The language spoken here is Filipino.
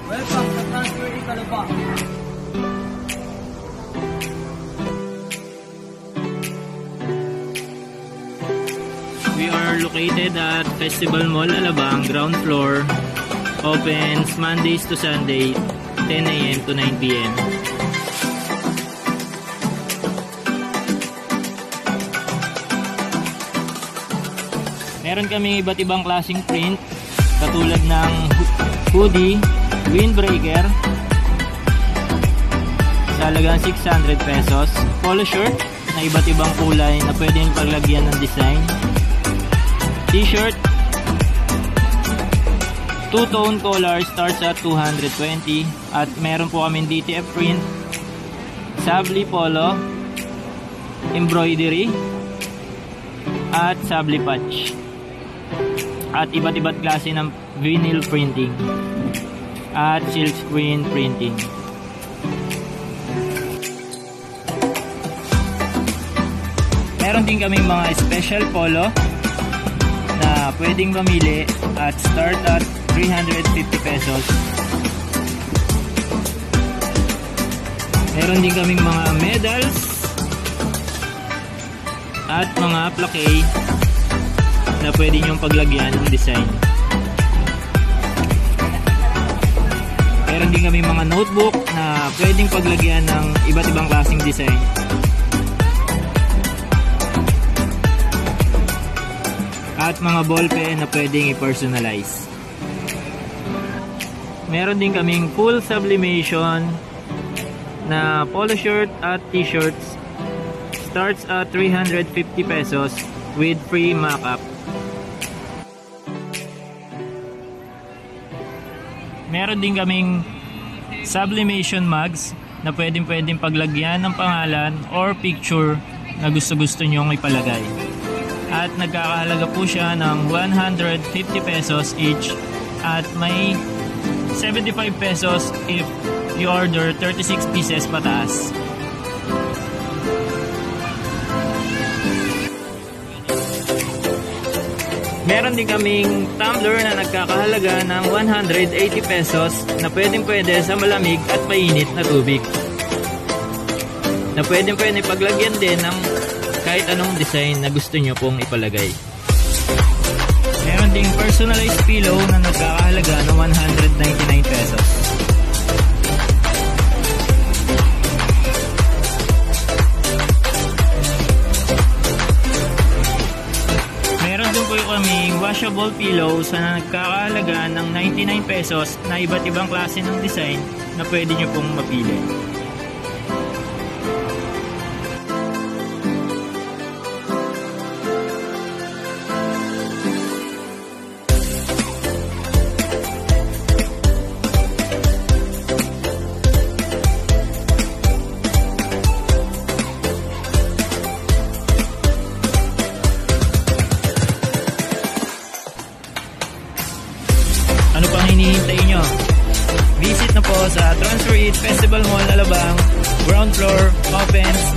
Welcome sa Transfer It Alabang. We are located at Festival Mall Alabang, ground floor. Opens Mondays to Sunday, 10 AM to 9 PM. Meron kami iba't ibang klaseng print, katulad ng hoodie, windbreaker, sa halagang 600 pesos, polo shirt na iba't ibang kulay na pwedeng paglagyan ng design, t-shirt, two-tone collar starts at 220, at meron po kami DTF print, sabli polo, embroidery, at sabli patch, at iba't klase ng vinyl printing at silk screen printing. Meron din kaming mga special polo na pwedeng mamili at start at 350 pesos. Meron din kaming mga medals at mga plaque na pwede nyong paglagyan ng design. Meron din kami mga notebook na pwedeng paglagyan ng iba't ibang klaseng design. At mga ballpen na pwedeng i-personalize. Meron din kaming full sublimation na polo shirt at t-shirts. Starts at 350 pesos with free mock-up. Meron din kaming sublimation mugs na pwedeng paglagyan ng pangalan or picture na gusto nyong ipalagay. At nagkakahalaga po siya ng 150 pesos each, at may 75 pesos if you order 36 pieces pataas. Meron din kaming tumbler na nagkakahalaga ng 180 pesos na pwede sa malamig at mainit na tubig. Na pwede paglagyan din ng kahit anong design na gusto nyo pong ipalagay. Meron ding personalized pillow na nagkakahalaga ng 199 pesos. Kaming washable pillows na nagkakahalaga ng 99 pesos na iba't ibang klase ng design na pwede nyo pong mapili. Ano pang hinihintay nyo? Visit na po sa Transfer It Festival Mall Alabang, ground floor, opens